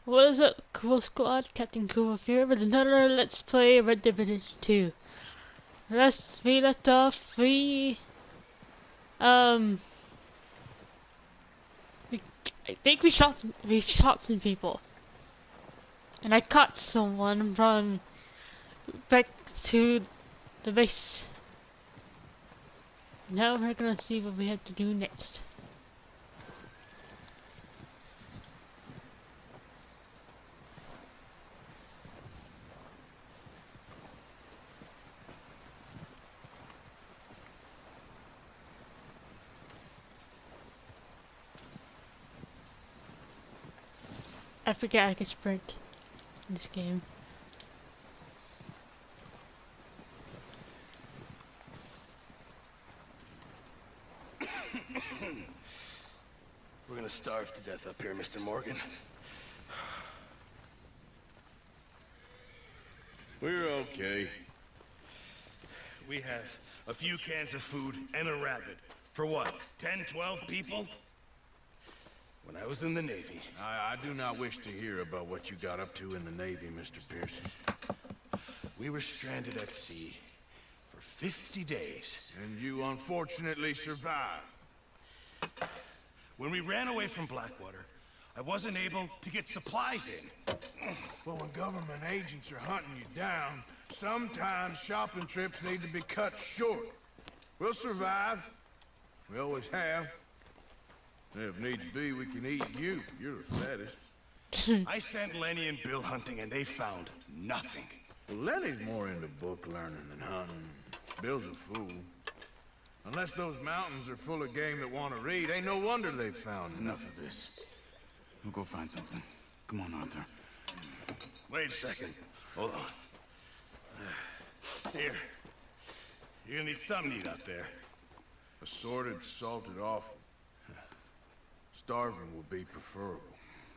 What is up, Cool Squad? Captain Cool here with another Let's Play Red Dead Redemption 2. We left off, um, we, I think we shot some people. And I caught someone from back to the base. Now we're gonna see what we have to do next. I forget I can sprint in this game. We're gonna starve to death up here, Mr. Morgan. We're okay. We have a few cans of food and a rabbit. For what, 10, 12 people? When I was in the Navy... I do not wish to hear about what you got up to in the Navy, Mr. Pearson. We were stranded at sea for 50 days. And you unfortunately survived. When we ran away from Blackwater, I wasn't able to get supplies in. Well, when government agents are hunting you down, sometimes shopping trips need to be cut short. We'll survive. We always have. If needs be, we can eat you. You're the fattest. I sent Lenny and Bill hunting, and they found nothing. Well, Lenny's more into book learning than hunting. Bill's a fool. Unless those mountains are full of game that want to read, ain't no wonder they found Enough of this. We'll go find something. Come on, Arthur. Wait a second. Hold on. Here. You're gonna need something to eat out there. Assorted, salted offal. Starving will be preferable.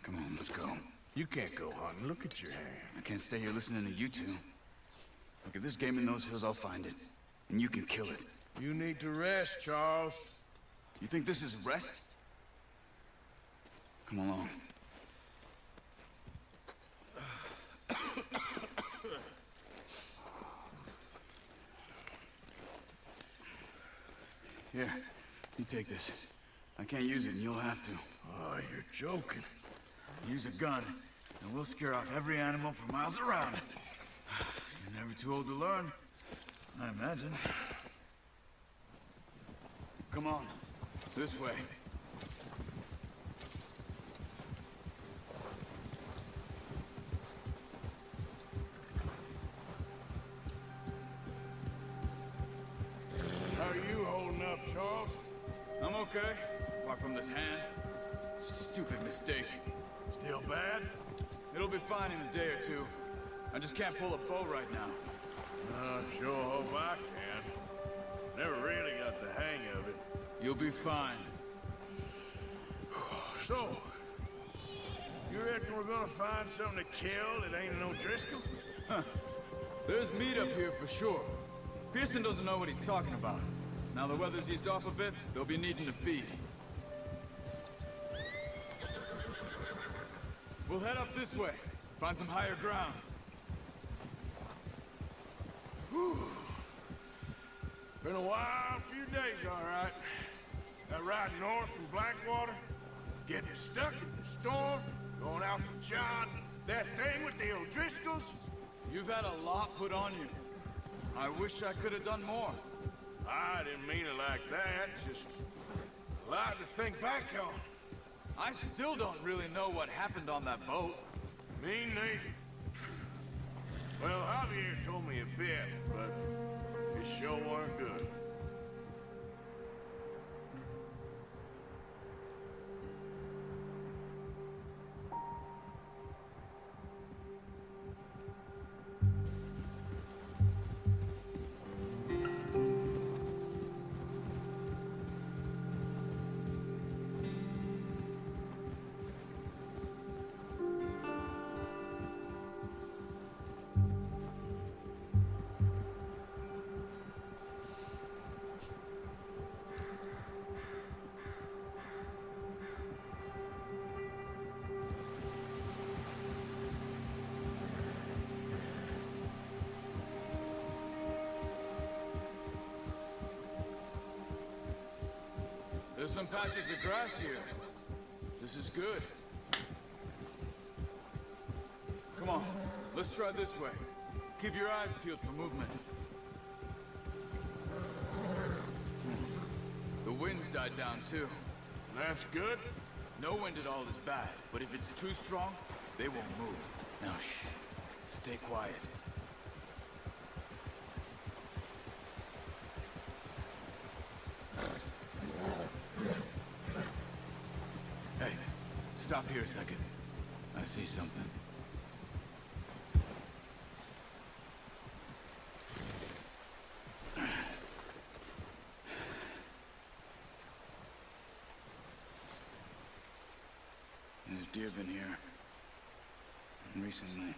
Come on, let's go. You can't go hunting. Look at your hand. I can't stay here listening to you two. Look, if there's game in those hills, I'll find it. And you can kill it. You need to rest, Charles. You think this is rest? Come along. Here, you take this. I can't use it, and you'll have to. Oh, you're joking. Use a gun, and we'll scare off every animal for miles around. You're never too old to learn, I imagine. Come on, this way. How are you holding up, Charles? I'm okay, apart from this hand. Stupid mistake. Still bad? It'll be fine in a day or two. I just can't pull a bow right now. I sure hope I can. Never really got the hang of it. You'll be fine. So, you reckon we're gonna find something to kill that ain't no Driscoll? There's meat up here for sure. Pearson doesn't know what he's talking about. Now the weather's eased off a bit, they'll be needing to feed. We'll head up this way. Find some higher ground. Whew. Been a wild few days, all right. That ride north from Blackwater, getting stuck in the storm, going out from John, that thing with the O'Driscolls. You've had a lot put on you. I wish I could have done more. I didn't mean it like that, just a lot to think back on. I still don't really know what happened on that boat. Me neither. Well, Javier told me a bit, but it sure weren't good. Still some patches of grass here. This is good. Come on, let's try this way. Keep your eyes peeled for movement. The wind's died down too. That's good. No wind at all is bad, but if it's too strong, they won't move. Now shh. Stay quiet. Hey, stop here a second. I see something. There's deer been here. Recently.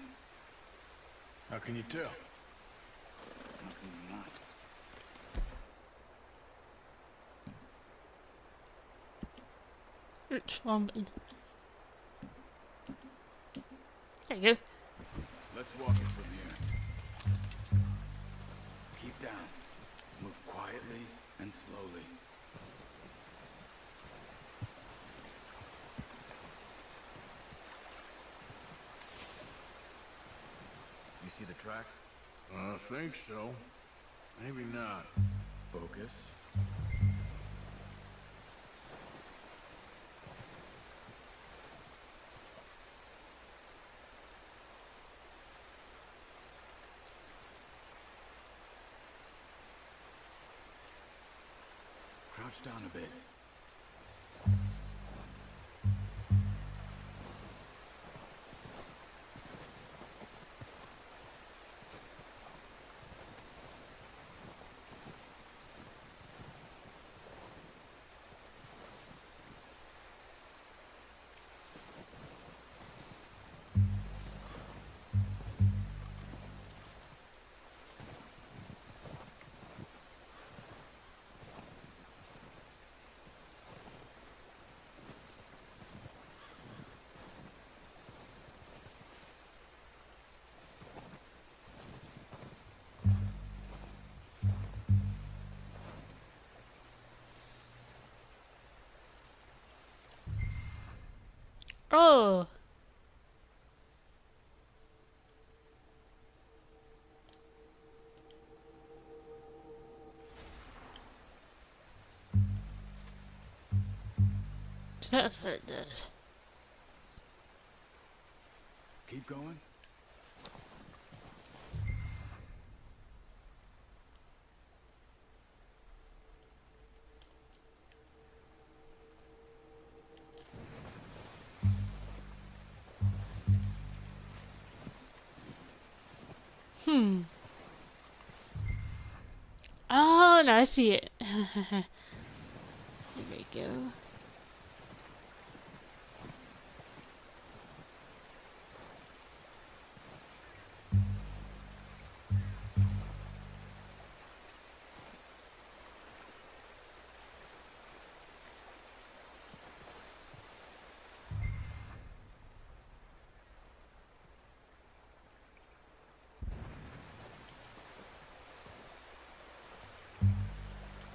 How can you tell? How can you not? Which one button? There you go. Let's walk it from here. Keep down. Move quietly and slowly. You see the tracks? I think so. Maybe not. Focus. Crouch down a bit. Oh. That's what it does. Keep going. Oh, no, I see it. There we go.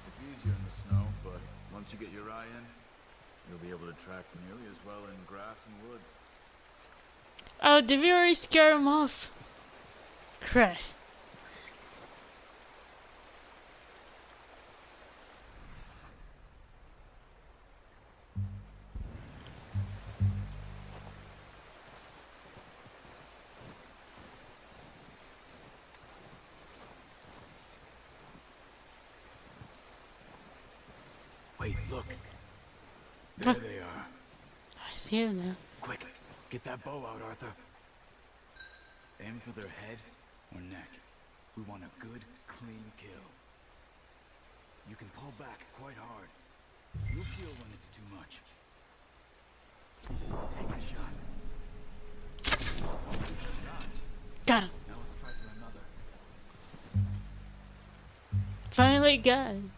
It's easier in the snow, but once you get your eye in, you'll be able to track nearly as well in grass and woods. Oh, did we already scare him off? Crap. Wait, look. There they are. I see him now. Quick, get that bow out, Arthur. Aim for their head or neck. We want a good, clean kill. You can pull back quite hard. You'll feel when it's too much. Take a shot. Good shot. Got him. Now let's try for another. Finally got him.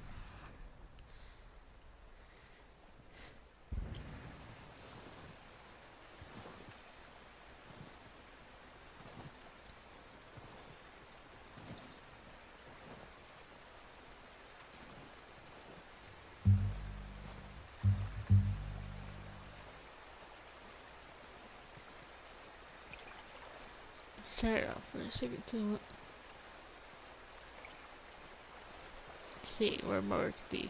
Start it off for a second to see where more could be.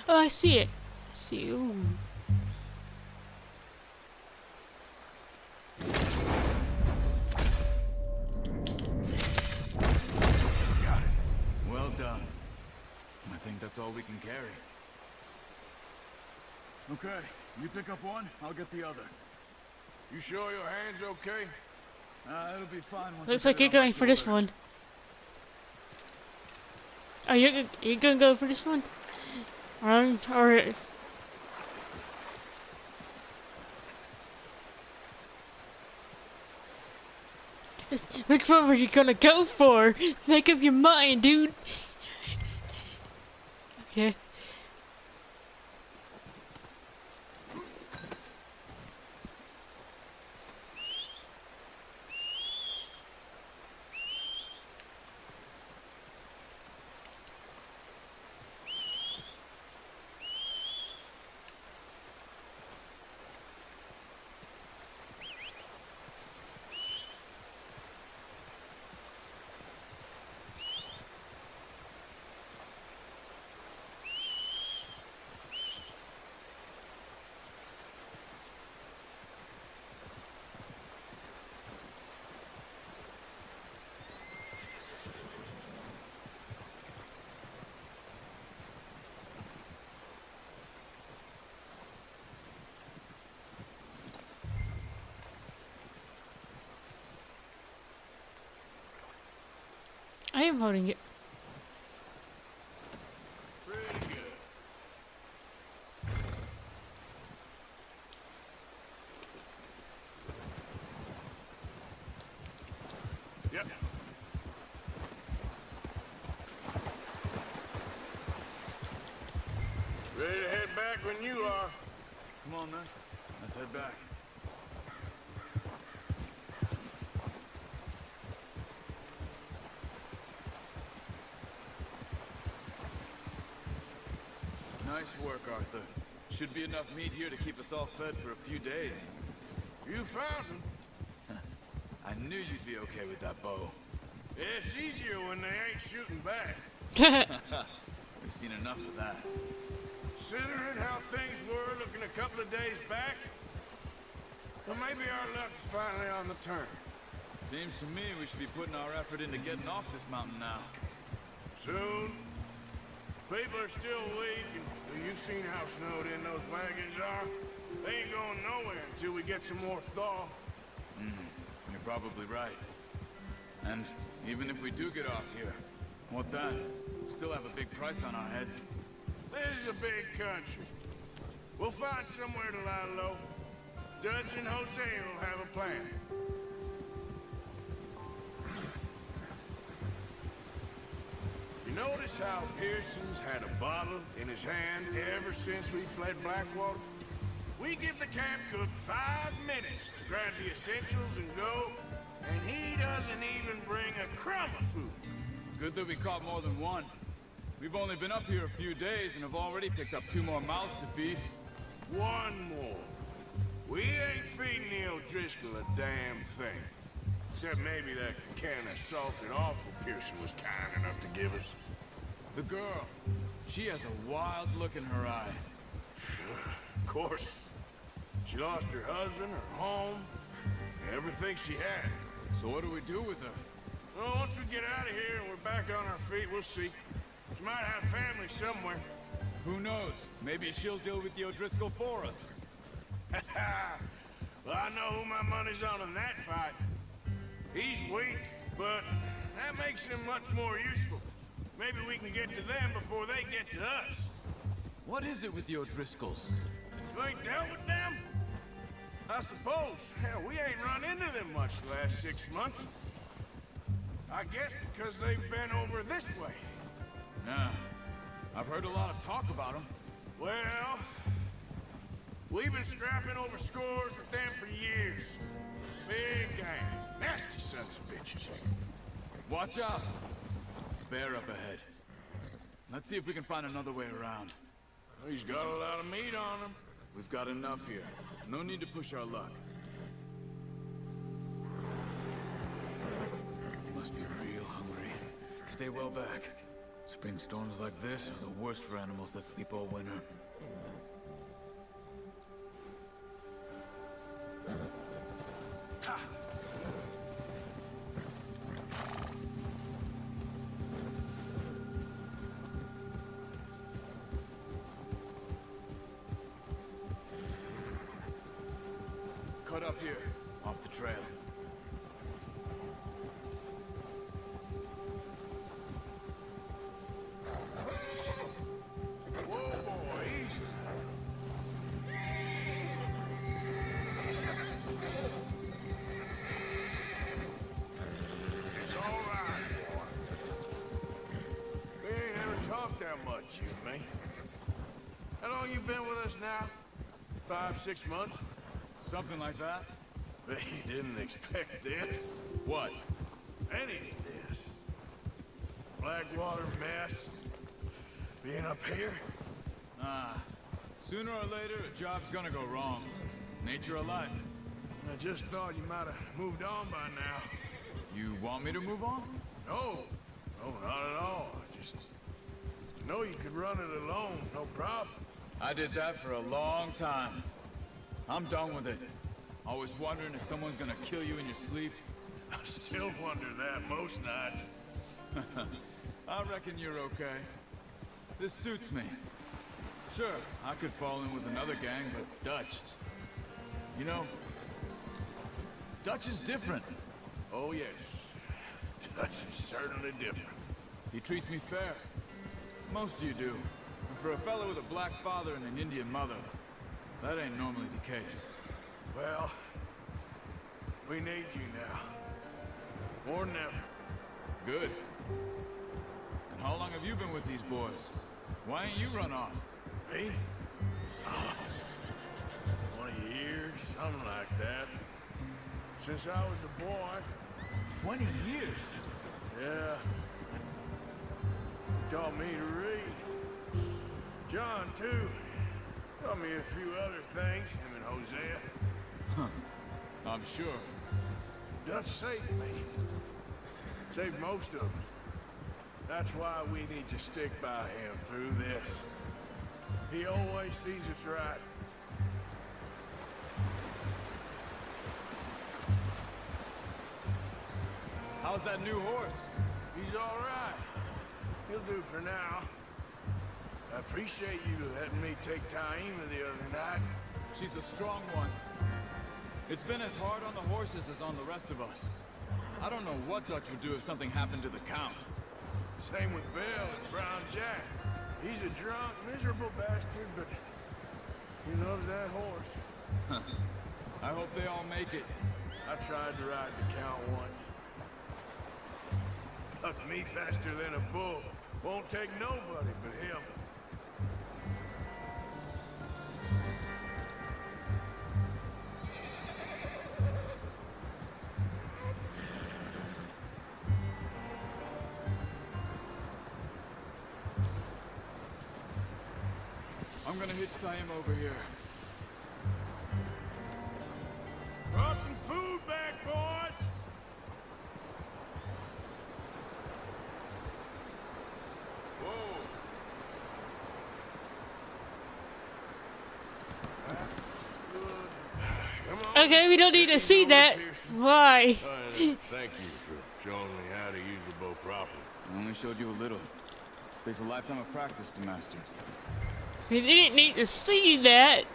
Oh, I see it. I see. Ooh. Got it. Well done. I think that's all we can carry. Okay, you pick up one, I'll get the other. You sure your hand's okay? It'll be fine once Looks I like get you're it on my going for this shoulder. one. Oh, you're gonna go for this one? Or which one were you gonna go for? Make up your mind, dude. Okay. I am holding it. Pretty good. Yep. Ready to head back when you are. Come on then, let's head back. Nice work, Arthur. Should be enough meat here to keep us all fed for a few days. You found him. I knew you'd be okay with that bow. Yeah, it's easier when they ain't shooting back. We've seen enough of that. Considering how things were looking a couple of days back, well, maybe our luck's finally on the turn. Seems to me we should be putting our effort into getting off this mountain now. Soon. People are still weak, and you've seen how snowed in those wagons are. They ain't going nowhere until we get some more thaw. You're probably right. And even if we do get off here, what then? Still have a big price on our heads. This is a big country. We'll find somewhere to lie low. Dutch and Jose will have a plan. You notice how Pearson's had a bottle in his hand ever since we fled Blackwater? We give the camp cook 5 minutes to grab the essentials and go, and he doesn't even bring a crumb of food. Good that we caught more than one. We've only been up here a few days and have already picked up 2 more mouths to feed. One more. We ain't feeding the O'Driscoll a damn thing. Except maybe that can of salted offal Pearson was kind enough to give us. The girl. She has a wild look in her eye. Of course. She lost her husband, her home. Everything she had. So what do we do with her? Well, once we get out of here and we're back on our feet, we'll see. She might have family somewhere. Who knows? Maybe she'll deal with the O'Driscoll for us. Well, I know who my money's on in that fight. He's weak, but that makes him much more useful. Maybe we can get to them before they get to us. What is it with the O'Driscolls? You ain't dealt with them? I suppose. Hell, we ain't run into them much the last 6 months. I guess because they've been over this way. Nah. I've heard a lot of talk about them. Well, we've been scrapping over scores with them for years. Big gang. Nasty sons of bitches. Watch out! Bear up ahead. Let's see if we can find another way around. He's got a lot of meat on him. We've got enough here. No need to push our luck. You must be real hungry. Stay well back. Spring storms like this are the worst for animals that sleep all winter. Ha! Cut up here, off the trail. Whoa, boy, easy. It's all right, boy. We ain't ever talked that much, you and me. How long you been with us now? 5, 6 months? Something like that? But you didn't expect this. What? Any of this. Blackwater mess. Being up here. Sooner or later, a job's gonna go wrong. Nature of life. I just thought you might have moved on by now. You want me to move on? No. No, not at all. I just know you could run it alone, no problem. I did that for a long time. I'm done with it. Always wondering if someone's gonna kill you in your sleep. I still wonder that most nights. I reckon you're okay. This suits me. Sure, I could fall in with another gang, but Dutch... You know, Dutch is different. Oh, yes. Dutch is certainly different. He treats me fair. Most of you do. And for a fellow with a black father and an Indian mother, that ain't normally the case. Well, we need you now. More than ever. Good. And how long have you been with these boys? Why ain't you run off? Me? 20 years, something like that. Since I was a boy. 20 years? Yeah. Taught me to read. John, too. Taught me a few other things, him and Hosea. I'm sure. Dutch saved me. Saved most of us. That's why we need to stick by him through this. He always sees us right. How's that new horse? He's all right. He'll do for now. I appreciate you letting me take Taima the other night. She's a strong one. It's been as hard on the horses as on the rest of us. I don't know what Dutch would do if something happened to the Count. Same with Bill and Brown Jack. He's a drunk, miserable bastard, but he loves that horse. I hope they all make it. I tried to ride the Count once. Bucked me faster than a bull. Won't take nobody but him. I'm gonna hitch him over here. Brought some food back, boys! Whoa. That's good. Come on. Okay, we don't need to see that. Pierce. Why? Thank you for showing me how to use the bow properly. I only showed you a little. Takes a lifetime of practice to master. We didn't need to see that.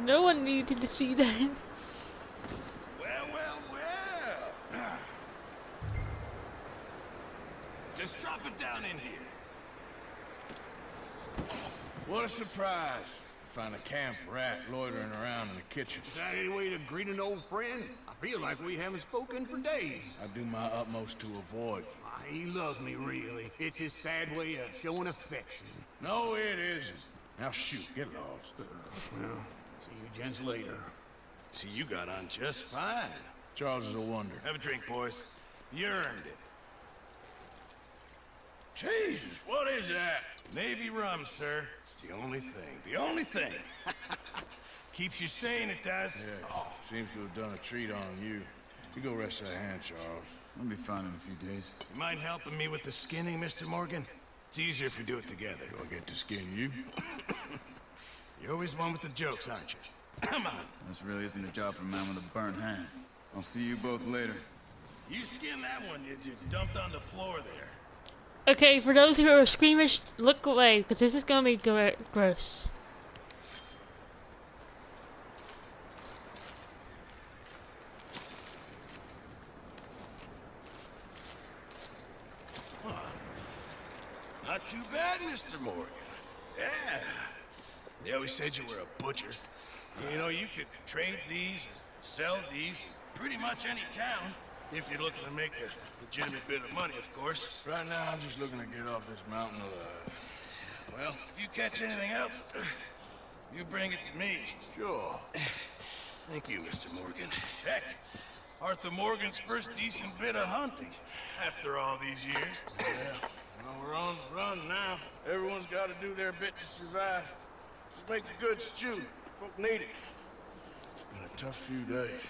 No one needed to see that. Well. Just drop it down in here. What a surprise. Find a camp rat loitering around in the kitchen. Is that any way to greet an old friend? I feel like we haven't spoken for days. I do my utmost to avoid. He loves me, really. It's his sad way of showing affection. No, it isn't. Now shoot, get lost. Well, see you gents later. See, you got on just fine. Charles is a wonder. Have a drink, boys. You earned it. Jesus, what is that? Navy rum, sir. It's the only thing. The only thing. Keeps you sane, it does. Yeah, seems to have done a treat on you. You go rest that hand, Charles. I'll be fine in a few days. You mind helping me with the skinning, Mr. Morgan? It's easier if we do it together. Do I get to skin you? You're always one with the jokes, aren't you? Come on. This really isn't a job for a man with a burnt hand. I'll see you both later. You skin that one you dumped on the floor there. Okay, for those who are squeamish, look away, because this is gonna be gross. Not too bad, Mr. Morgan. Yeah. They always said you were a butcher. You know, you could trade these, sell these, in pretty much any town, if you're looking to make a legitimate bit of money, of course. Right now, I'm just looking to get off this mountain alive. Well, if you catch anything else, you bring it to me. Sure. Thank you, Mr. Morgan. Heck, Arthur Morgan's first decent bit of hunting after all these years. Yeah. Well, we're on the run now. Everyone's got to do their bit to survive. Just make a good stew. Folk need it. It's been a tough few days.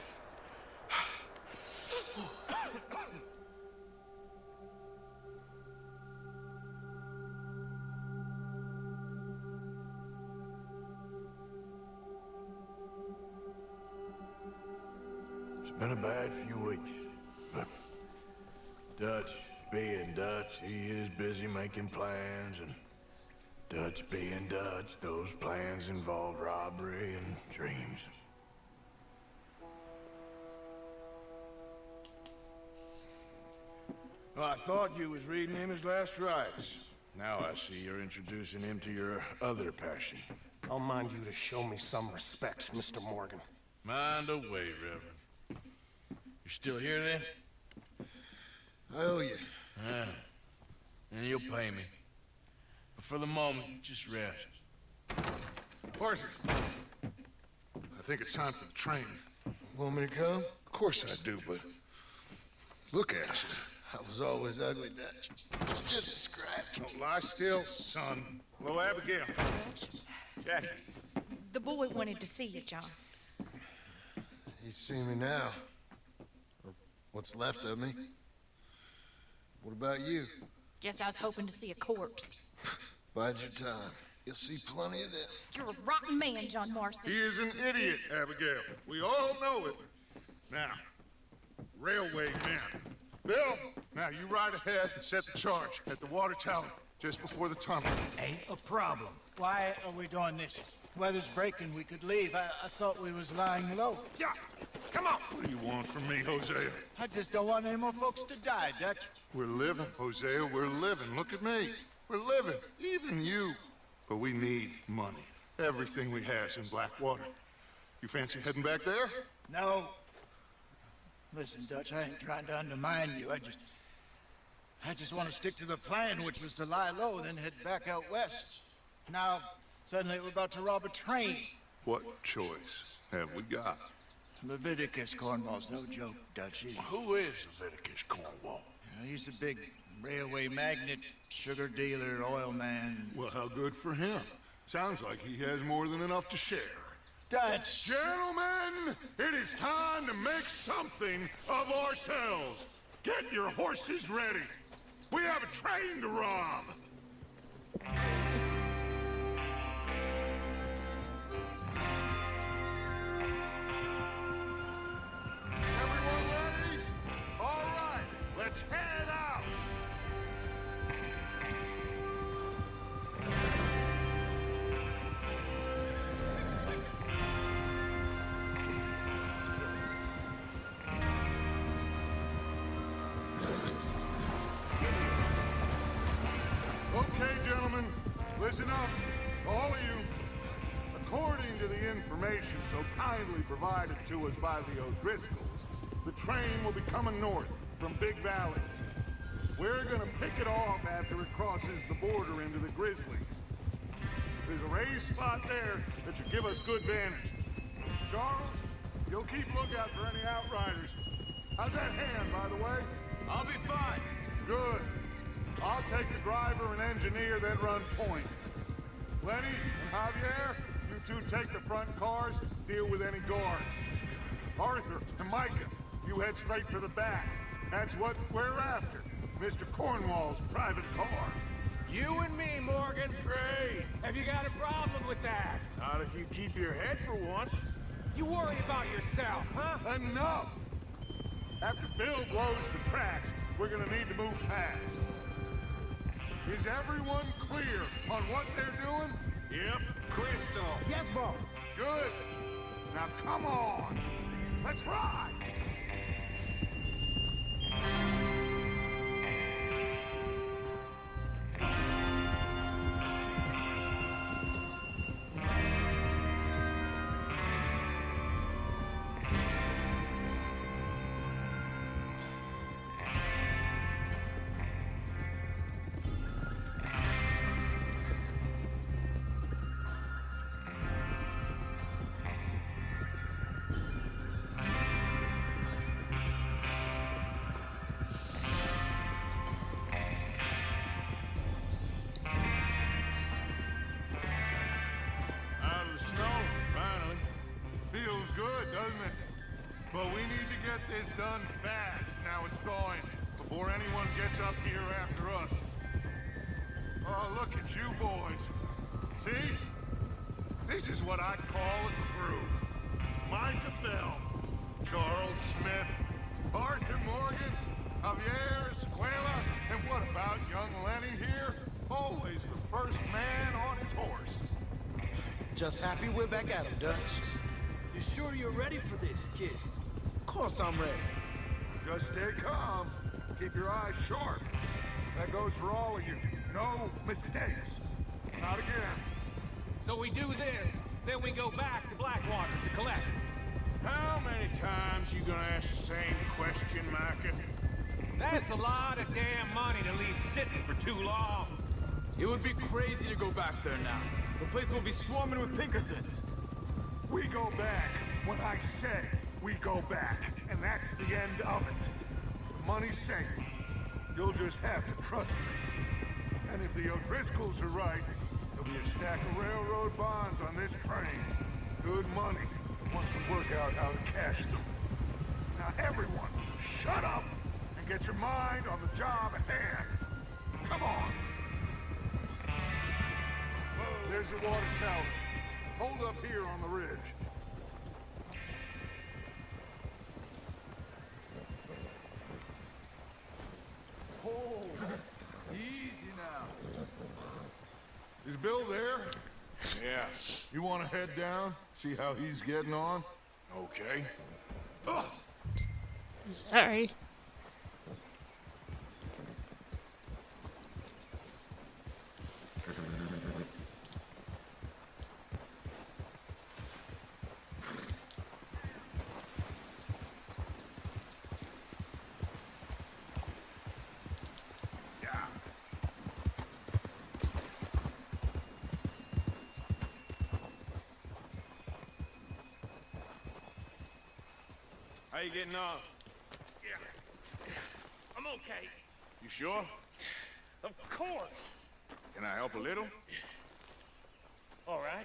It's been a bad few weeks, but Dutch being Dutch, he is busy making plans, and Dutch being Dutch, those plans involve robbery and dreams. Well, I thought you was reading him his last rites. Now I see you're introducing him to your other passion. I'll mind you to show me some respect, Mr. Morgan. Mind away, Reverend. You still here, then? I owe you. Ah, and you'll pay me. But for the moment, just rest. Arthur, I think it's time for the train. Want me to come? Of course I do, but look at you. I was always ugly, Dutch. It's just a scratch. Don't lie still, son. Hello, Abigail. Jackie. The boy wanted to see you, John. He'd see me now. Or what's left of me. What about you? Guess I was hoping to see a corpse. Bide your time. You'll see plenty of them. You're a rotten man, John Marston. He is an idiot, Abigail. We all know it. Now, railway men. Bill, now you ride ahead and set the charge at the water tower just before the tunnel. Ain't a problem. Why are we doing this? Weather's breaking. We could leave. I thought we was lying low. Yeah, come on. What do you want from me, Hosea? I just don't want any more folks to die, Dutch. We're living, Hosea. We're living. Look at me. We're living. Even you. But we need money. Everything we has in Blackwater. You fancy heading back there? No. Listen, Dutch, I ain't trying to undermine you. I just want to stick to the plan, which was to lie low, then head back out west. Now, suddenly we're about to rob a train. What choice have we got? Leviticus Cornwall's no joke, Dutch. Who is Leviticus Cornwall? He's a big railway magnate, sugar dealer, oil man. Well, how good for him. Sounds like he has more than enough to share. Dutch! Gentlemen, it is time to make something of ourselves. Get your horses ready. We have a train to rob. to the information so kindly provided to us by the O'Driscolls, the train will be coming north from Big Valley. We're gonna pick it off after it crosses the border into the Grizzlies. There's a raised spot there that should give us good vantage. Charles, you'll keep lookout for any outriders. How's that hand, by the way? I'll be fine. Good. I'll take the driver and engineer that run point. Lenny and Javier, you two take the front cars, deal with any guards. Arthur and Micah, you head straight for the back. That's what we're after. Mr. Cornwall's private car. You and me, Morgan. Great. Have you got a problem with that? Not if you keep your head for once. You worry about yourself, huh? Enough! After Bill blows the tracks, we're gonna need to move fast. Is everyone clear on what they're doing? Yep. Crystal. Yes, boss. Good. Now come on. Let's ride. Out of the snow, finally. Feels good, doesn't it? But we need to get this done fast now it's thawing, before anyone gets up here after us. Oh, look at you boys. See? This is what I call a crew. Micah Bell, Charles Smith, Arthur Morgan, Javier Escuela, and what about young Lenny here? Always the first man on his horse. Just happy we're back at it, Dutch. You sure you're ready for this, kid? Of course I'm ready. Just stay calm. Keep your eyes sharp. That goes for all of you. No mistakes. Not again. So we do this, then we go back to Blackwater to collect. How many times you gonna ask the same question, Micah? That's a lot of damn money to leave sitting for too long. It would be crazy to go back there now. The place will be swarming with Pinkertons. We go back when I say we go back, and that's the end of it. The money's safe. You'll just have to trust me. And if the O'Driscolls are right, there'll be a stack of railroad bonds on this train. Good money, once we work out how to cash them. Now everyone, shut up and get your mind on the job at hand. Come on. There's the water tower. Hold up here on the ridge. Oh, easy now. Is Bill there? Yeah. You want to head down, see how he's getting on? Okay. Sorry. How you getting on? Yeah. I'm okay. You sure? Of course. Can I help a little? All right.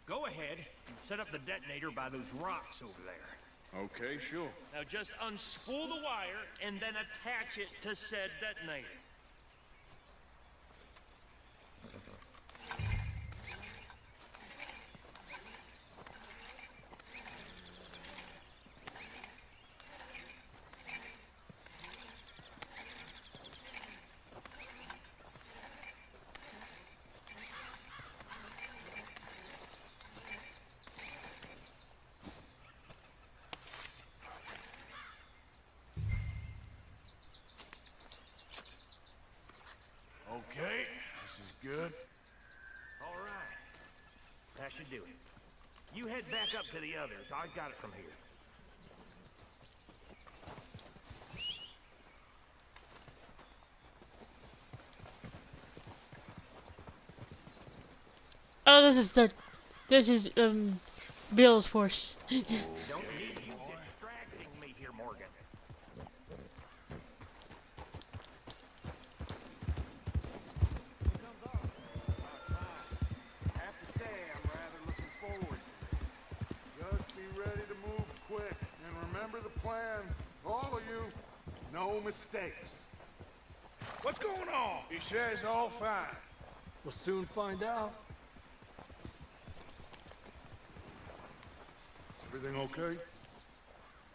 Go ahead and set up the detonator by those rocks over there. Okay, sure. Now just unspool the wire and then attach it to said detonator. Okay, this is good. All right. That should do it. You head back up to the others. I got it from here. Oh, this is Bill's horse. Don't need you distracting me here, Morgan. I have to say, I'm rather looking forward to it. Just be ready to move quick, and remember the plan. All of you, no mistakes. What's going on? He says all fine. We'll soon find out. Everything okay?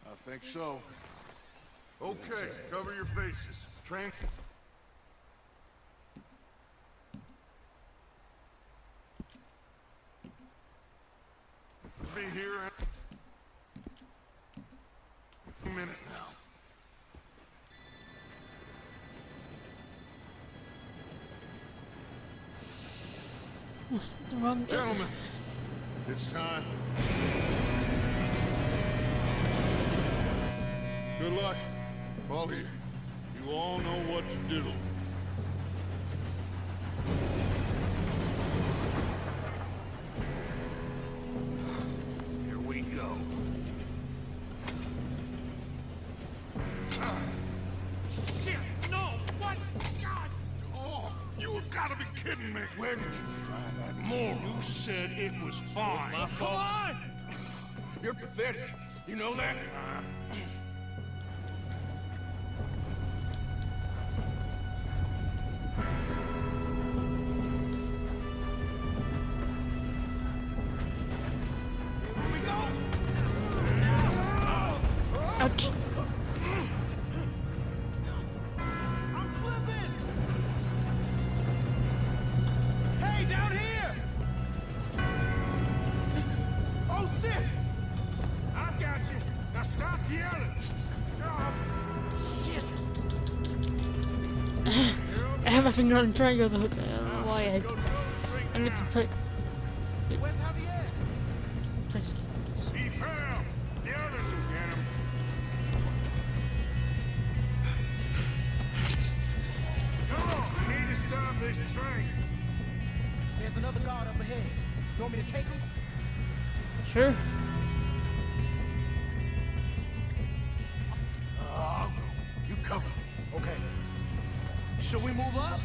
I think so. Okay, cover your faces. Train. Be here in a minute now. The wrong Gentlemen, it's time. Good luck. All here. You all know what to do. Here we go. Shit! No! What? God! Oh, you have got to be kidding me. Where did you find that moron? You said it was fine. My fault. Come on! You're pathetic. You know that? Ouch. I'm slipping! Hey, down here! Oh, shit! I've got you. Now stop yelling! Shit! I have my finger on triangle the whole time. I don't know why I need to put. Where's Javier? Press. He fell. The others will get him. Come on, we need to stop this train. There's another guard up ahead. You want me to take him? Sure. I'll go. You cover me. Okay. Shall we move up?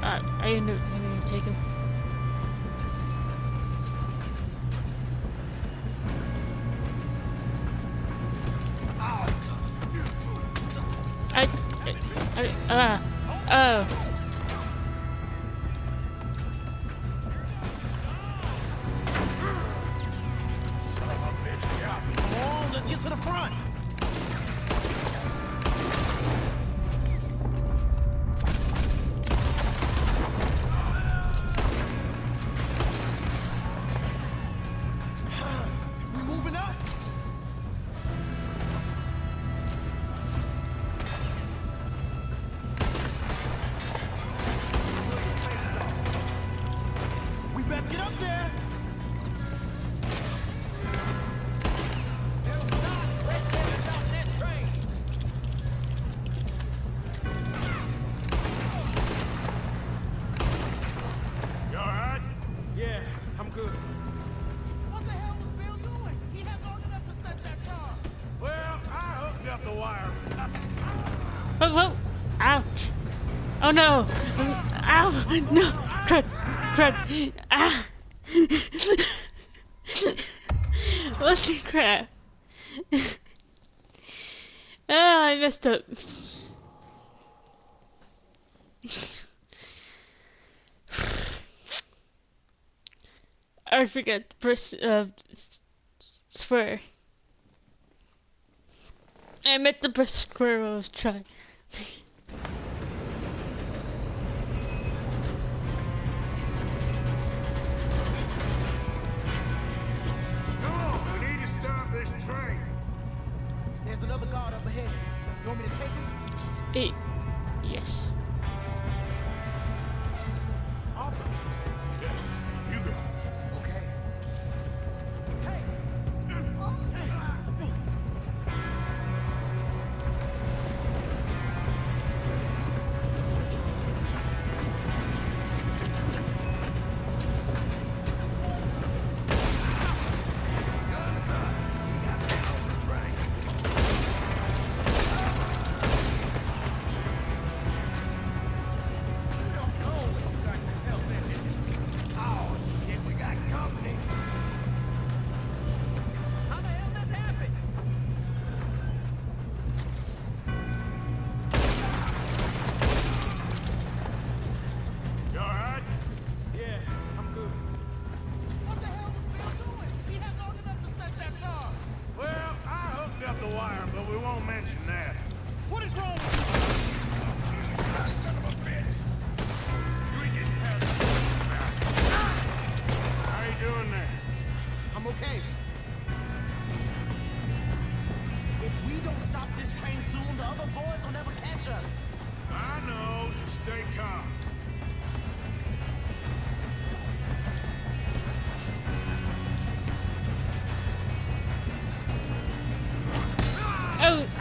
I ended up having to take him. Oh. Come on, let's get to the front. We moving up? We best get up there. You all right? Yeah, I'm good. What the hell was Bill doing? He had long enough to set that charge. Well, I hooked up the wire. Whoa. Ouch. Oh no. Ow. No. Crud. Ah. What the crap? Oh, I messed up. I forgot to press square. I meant to press square when I was trying. Come on, we need to stop this train. There's another guard up ahead. You want me to take him? Yes. Arthur,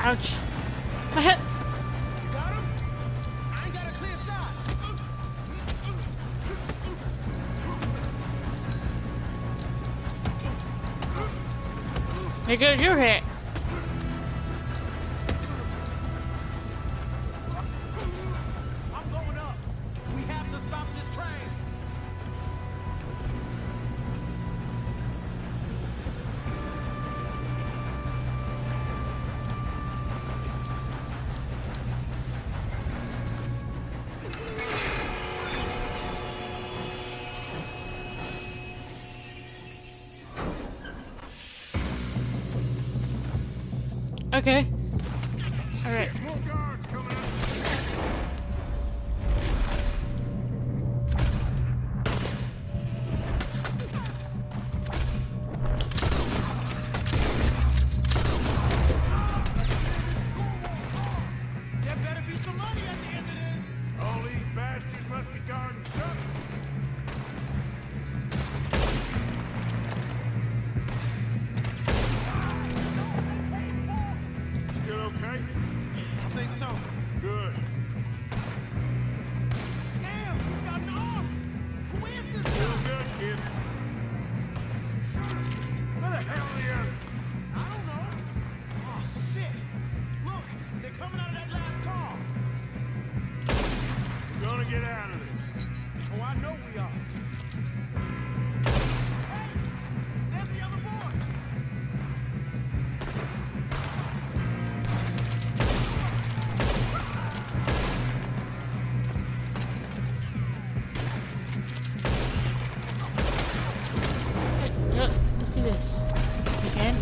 Ouch. My head. You got him? I ain't got a clear shot. There goes your hit. I'm going up. We have to stop this train. Okay. Alright. More guards coming up. There better be some money at the end of this. All these bastards must be guarding something. Still okay? I think so. Good. Damn, he's got an arm. Who is this Still guy? good, kid. Where the hell are the others? I don't know. Oh, shit. Look, they're coming out of that last car. We're gonna get out of this. Oh, I know we are. Hey, there's the other boy. Let's do this. Again.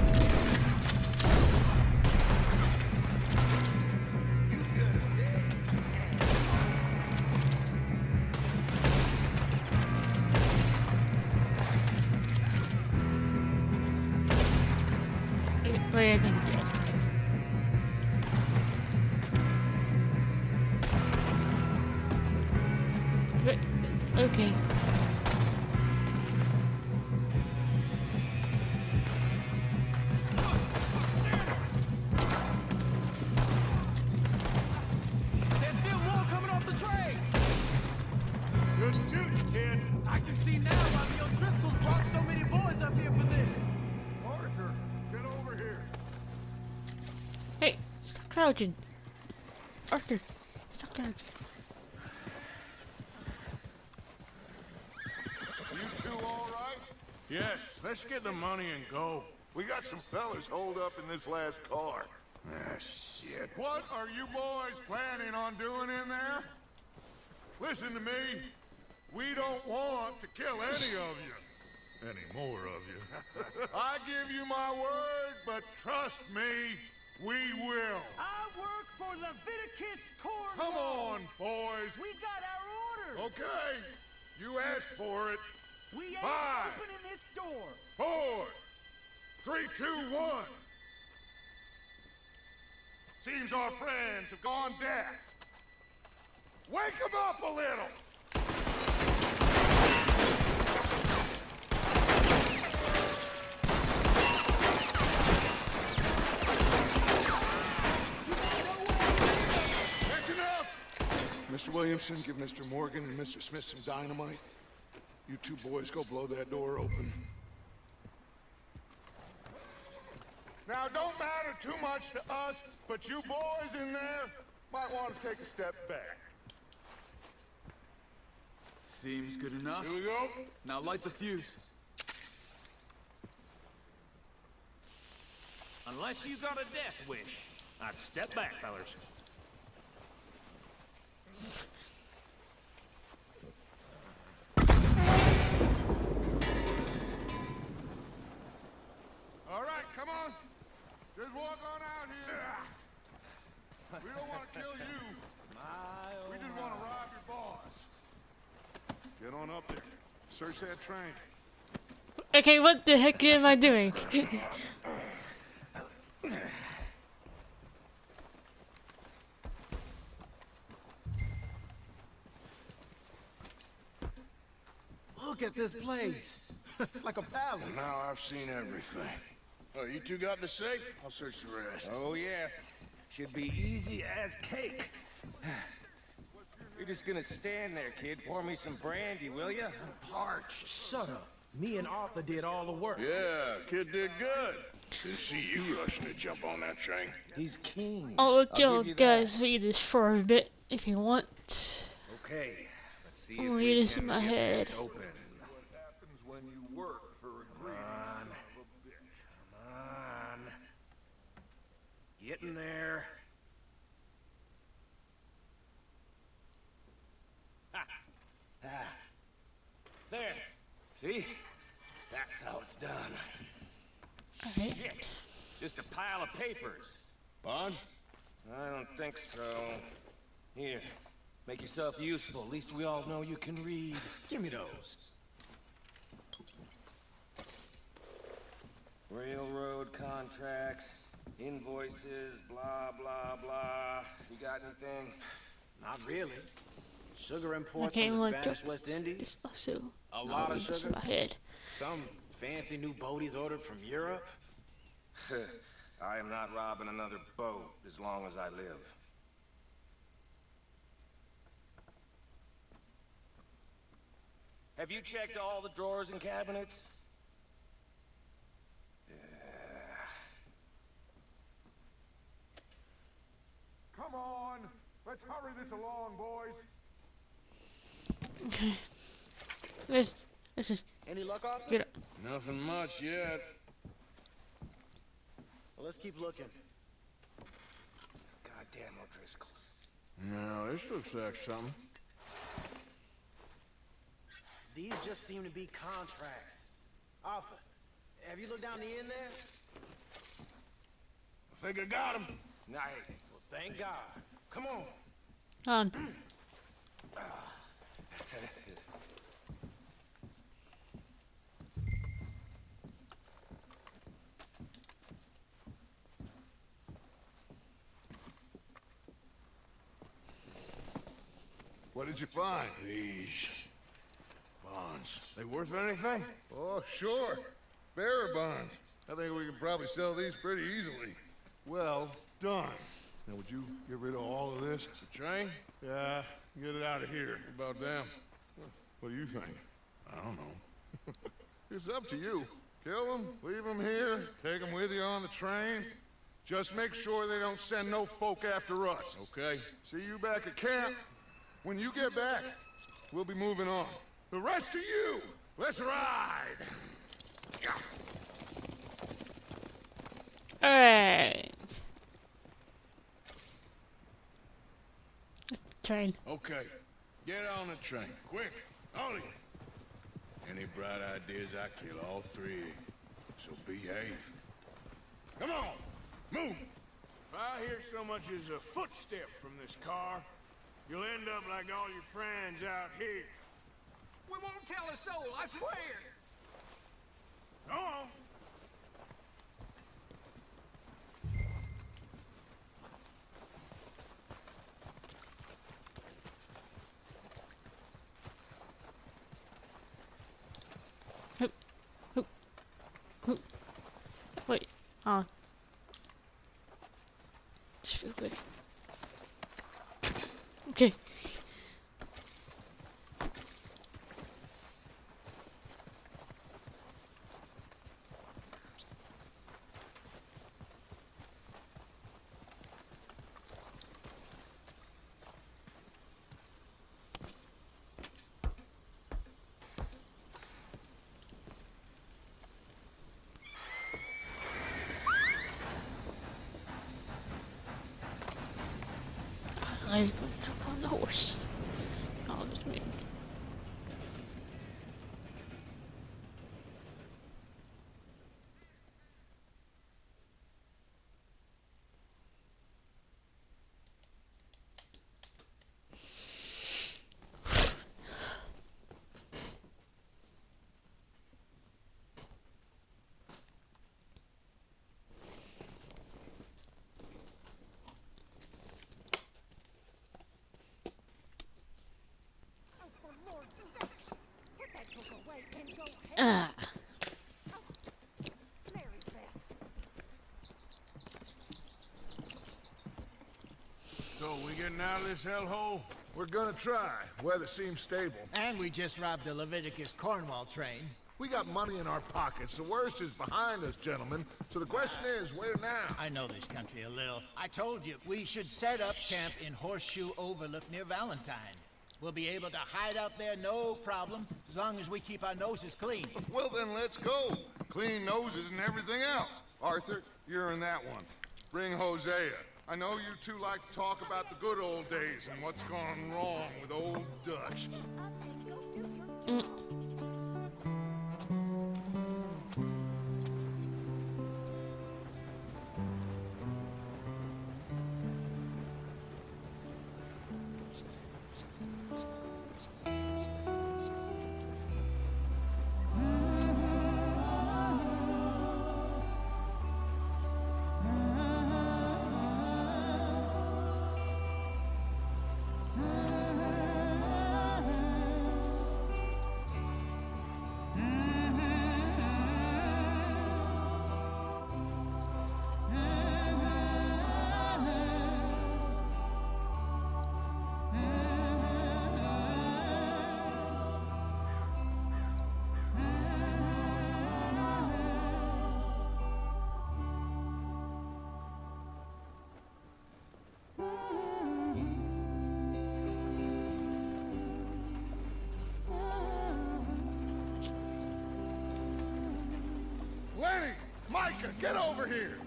Wait, I think it's good. Wait, okay. There's still more coming off the train. Good shooting, kid. I can see now why the O'Driscolls brought so many boys up here for this. Arthur, get over here. Hey, stop crouching. Arthur, stop crouching. You two all right? Yes, let's get the money and go. We got some fellas holed up in this last car. Ah, shit. What are you boys planning on doing in there? Listen to me. We don't want to kill any of you. Any more of you. I give you my word, but trust me, we will. I work for Leviticus Cornwall. Come on, boys. We got our orders. Okay, you asked for it. We ain't 5, opening this door. 4, 3, 2, 1. Seems our friends have gone deaf. Wake them up a little. That's enough. Mr. Williamson, give Mr. Morgan and Mr. Smith some dynamite. You two boys go blow that door open. Now, don't matter too much to us, but you boys in there might want to take a step back. Seems good enough. Here we go. Now light the fuse. Unless you got a death wish, I'd step back, fellas. All right, come on. Just walk on out here. We don't want to kill you. We just want to rob your boss. Get on up there. Search that train. Okay, what the heck am I doing? Look at this place. It's like a palace. Now I've seen everything. Oh, you two got the safe? I'll search the rest. Oh, yes. Should be easy as cake. You're just gonna stand there, kid. Pour me some brandy, will ya? I'm parched. Shut up. Me and Arthur did all the work. Yeah, kid did good. Didn't see you rushing to jump on that train. He's keen. I'll let I'll you give you guys read this for a bit if you want. Okay, let's see I'll if read we this can in my get head. this open. What happens when you work for a greedy son of a bitch? Come on. Get in there. Ha. Ah. There. See? That's how it's done. Alright. Shit. Just a pile of papers. Bonds? I don't think so. Here. Make yourself useful. At least we all know you can read. Give me those. Railroad contracts, invoices, blah, blah, blah. You got anything? Not really. Sugar imports Okay, from the like Spanish West Indies. Also, A lot of this in sugar. my head. Some fancy new boaties ordered from Europe. I am not robbing another boat as long as I live. Have you checked all the drawers and cabinets? Come on, let's hurry this along, boys. Okay. This is Any luck, Arthur? good. Nothing much yet. Well, let's keep looking. Goddamn O'Driscolls. No, this looks like something. These just seem to be contracts. Arthur, have you looked down the end there? I think I got him. Nice. Well, thank God. Come on. On. What did you find? These bonds. They worth anything? Oh, sure. Bearer bonds. I think we can probably sell these pretty easily. Well done. Now, would you get rid of all of this? The train? Yeah, get it out of here. What about them? What do you think? I don't know. It's up to you. Kill them, leave them here, take them with you on the train. Just make sure they don't send no folk after us. Okay. See you back at camp. When you get back, we'll be moving on. The rest of you, let's ride! Alright. Train. Okay. Get on the train. Quick. All of you. Any bright ideas, I kill all three. So behave. Come on. Move. If I hear so much as a footstep from this car, you'll end up like all your friends out here. We won't tell a soul, I swear. Go on. Wait. On. Just real quick. Okay. I was going to jump on the horse. Oh, just me. getting out of this hellhole? We're gonna try. Weather seems stable. And we just robbed the Leviticus Cornwall train. We got money in our pockets. The worst is behind us, gentlemen. So the question is, where now? I know this country a little. I told you, we should set up camp in Horseshoe Overlook near Valentine. We'll be able to hide out there, no problem, as long as we keep our noses clean. Well, then let's go. Clean noses and everything else. Arthur, you're in that one. Bring Hosea. I know you two like to talk about the good old days and what's gone wrong with old Dutch. Lenny! Micah, get over here!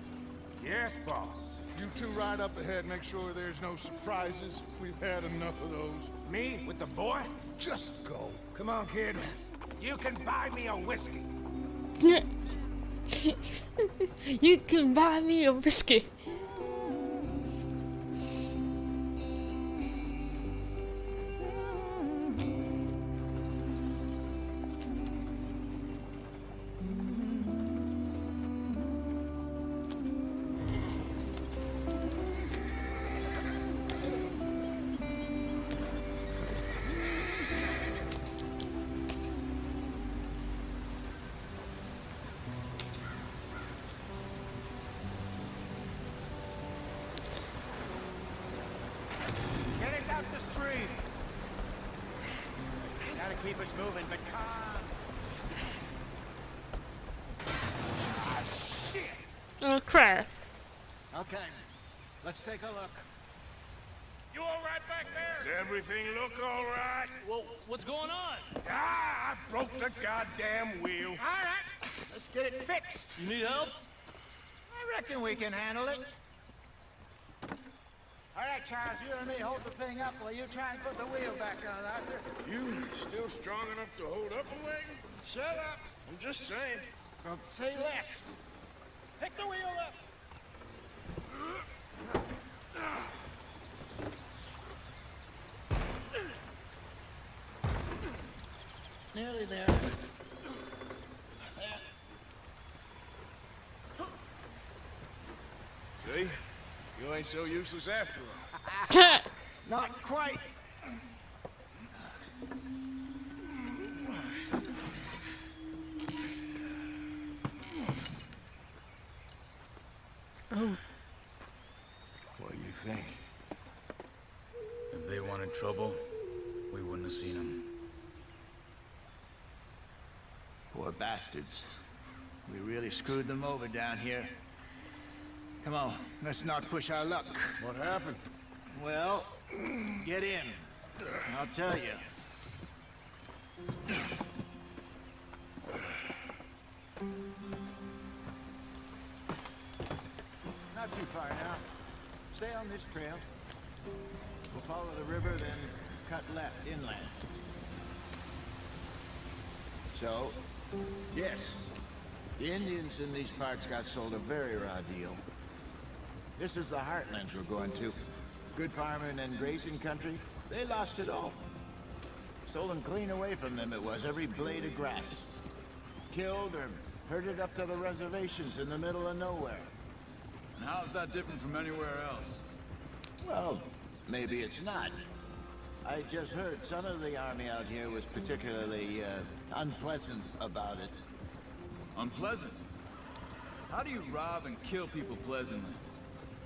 Yes, boss. You two ride up ahead, make sure there's no surprises. We've had enough of those. Me with the boy? Just go. Come on, kid. You can buy me a whiskey. You can buy me a whiskey. Get us out the street. Gotta keep us moving, but calm. Ah, shit! Oh crap. Okay, let's take a look. You all right back there? Does everything look all right? Well, what's going on? Ah, I broke the goddamn wheel. All right, let's get it fixed. You need help? I reckon we can handle it. All right, Charles, you and me hold the thing up while you try and put the wheel back on, Arthur. You still strong enough to hold up a wagon? Shut up. I'm just saying. Well, say less. Pick the wheel up. Nearly there. See? You ain't so useless after all. Not quite. Oh. What do you think? If they wanted trouble, we wouldn't have seen them. Poor bastards. We really screwed them over down here. Come on, let's not push our luck. What happened? Well, get in. I'll tell you. Not too far now. Stay on this trail. We'll follow the river, then cut left inland. So, yes, the Indians in these parts got sold a very raw deal. This is the heartlands we're going to. Good farming and grazing country, they lost it all. Stolen clean away from them it was, every blade of grass. Killed or herded up to the reservations in the middle of nowhere. And how's that different from anywhere else? Well, maybe it's not. I just heard some of the army out here was particularly, unpleasant about it. Unpleasant? How do you rob and kill people pleasantly?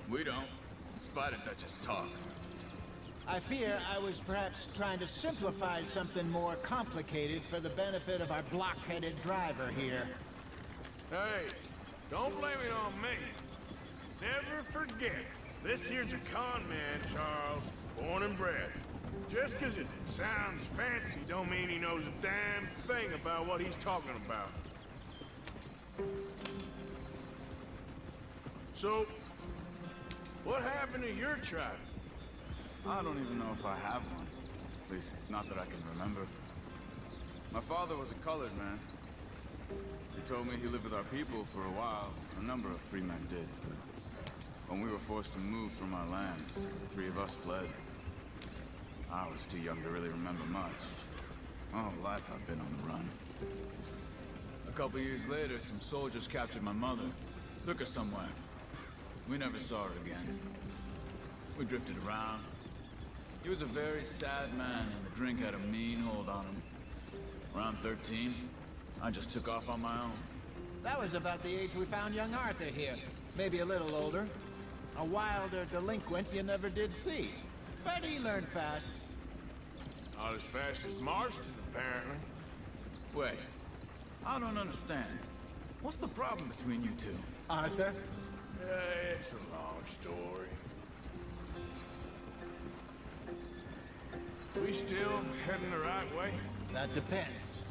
We don't, in spite of Dutch's talk. I fear I was perhaps trying to simplify something more complicated for the benefit of our blockheaded driver here. Hey, don't blame it on me. Never forget, this here's a con man, Charles, born and bred. Just 'cause it sounds fancy don't mean he knows a damn thing about what he's talking about. So, what happened to your tribe? I don't even know if I have one. At least, not that I can remember. My father was a colored man. He told me he lived with our people for a while. A number of free men did, but when we were forced to move from our lands, the three of us fled. I was too young to really remember much. My whole life I've been on the run. A couple years later, some soldiers captured my mother. Took her somewhere. We never saw her again. We drifted around. He was a very sad man, and the drink had a mean hold on him. Around 13, I just took off on my own. That was about the age we found young Arthur here. Maybe a little older. A wilder delinquent you never did see. But he learned fast. Not as fast as Marston, apparently. Wait, I don't understand. What's the problem between you two? Arthur? It's a long story. We still heading the right way? That depends.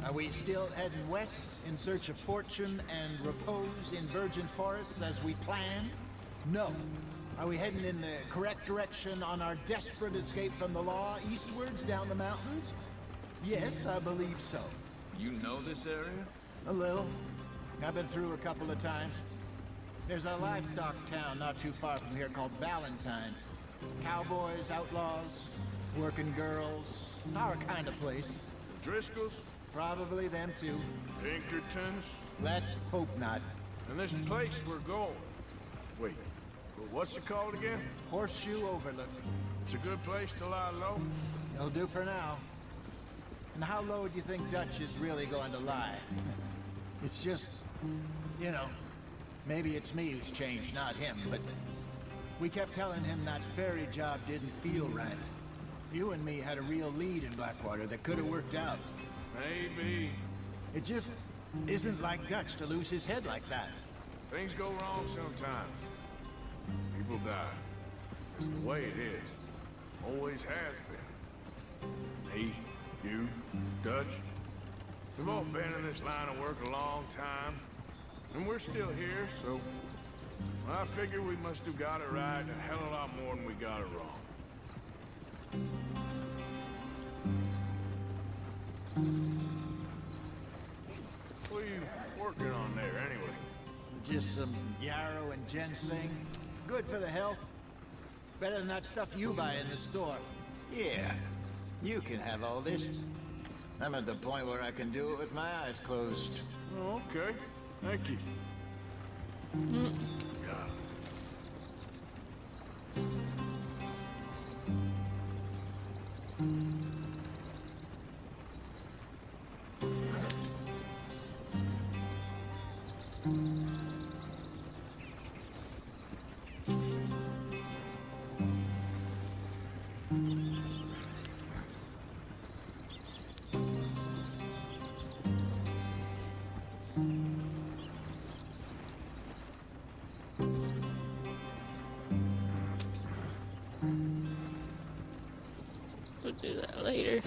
Are we still heading west in search of fortune and repose in virgin forests as we planned? No. Are we heading in the correct direction on our desperate escape from the law eastwards down the mountains? Yes, I believe so. You know this area? A little. I've been through a couple of times. There's a livestock town not too far from here called Valentine. Cowboys, outlaws, working girls, our kind of place. The Driscolls? Probably them too. Pinkertons? Let's hope not. And this place we're going. Wait, what's it called again? Horseshoe Overlook. It's a good place to lie low? It'll do for now. And how low do you think Dutch is really going to lie? It's just, you know, maybe it's me who's changed, not him, but we kept telling him that ferry job didn't feel right. You and me had a real lead in Blackwater that could have worked out. Maybe. It just isn't like Dutch to lose his head like that. Things go wrong sometimes. People die. It's the way it is. Always has been. Me, you, Dutch. We've all been in this line of work a long time. And we're still here, so I figure we must have got it right a hell of a lot more than we got it wrong. What are you working on there, anyway? Just some yarrow and ginseng. Good for the health. Better than that stuff you buy in the store. Yeah, you can have all this. I'm at the point where I can do it with my eyes closed. Oh, okay. Thank you. Yeah. We'll do that later.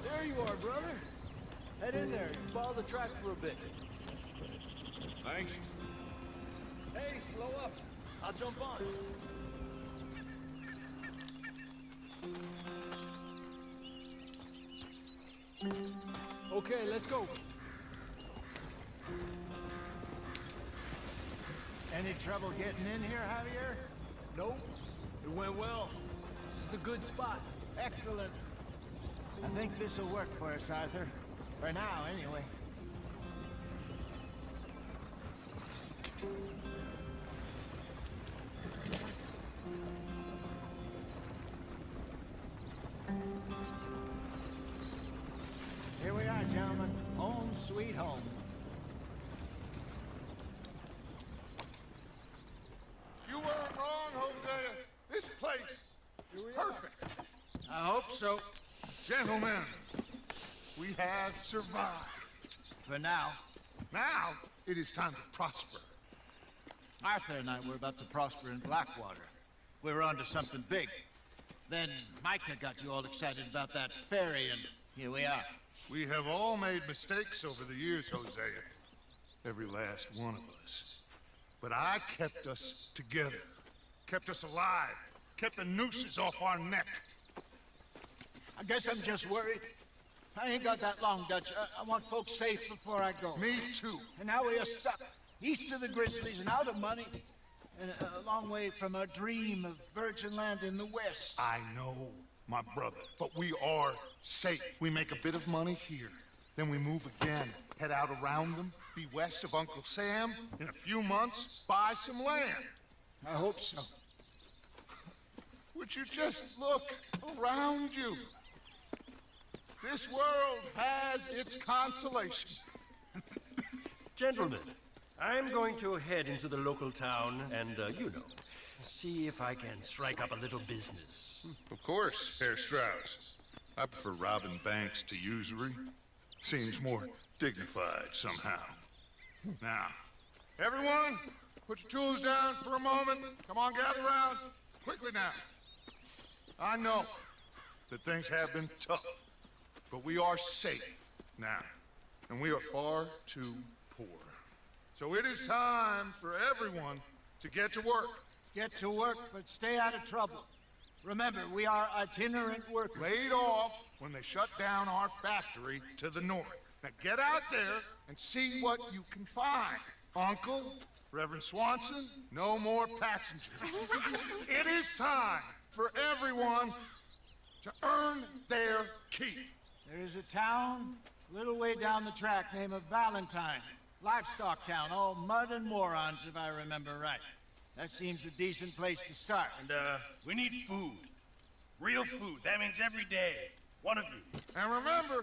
There you are, brother. Head in there and follow the track for a bit. Thanks. Hey, slow up. I'll jump on. Okay, let's go. Any trouble getting in here, Javier? Nope. It It went well. This is a good spot. Excellent. I think this will work for us, Arthur. For now, anyway. Here we are, gentlemen. Home sweet home. You weren't wrong, Hosea. This place is perfect. I hope so. Gentlemen, we have survived. For now. Now, it is time to prosper. Arthur and I were about to prosper in Blackwater. We were onto something big. Then Micah got you all excited about that ferry, and here we are. We have all made mistakes over the years, Hosea. Every last one of us. But I kept us together. Kept us alive. Kept the nooses off our neck. I guess I'm just worried. I ain't got that long, Dutch. I want folks safe before I go. Me too. And now we are stuck east of the Grizzlies and out of money. And a long way from our dream of virgin land in the west. I know, my brother, but we are safe. We make a bit of money here. Then we move again, head out around them, be west of Uncle Sam. In a few months, buy some land. I hope so. Would you just look around you? This world has its consolations. Gentlemen, I'm going to head into the local town and, see if I can strike up a little business. Of course, Herr Strauss. I prefer robbing banks to usury. Seems more dignified somehow. Now, everyone, put your tools down for a moment. Come on, gather round. Quickly now. I know that things have been tough, but we are safe now, and we are far too poor. So it is time for everyone to get to work. Get to work, but stay out of trouble. Remember, we are itinerant workers. Laid off when they shut down our factory to the north. Now get out there and see what you can find. Uncle, Reverend Swanson, no more passengers. It is time for everyone to earn their keep. There is a town a little way down the track named Valentine. Livestock town, all mud and morons, if I remember right. That seems a decent place to start. And, we need food. Real food. That means every day. One of you. And remember,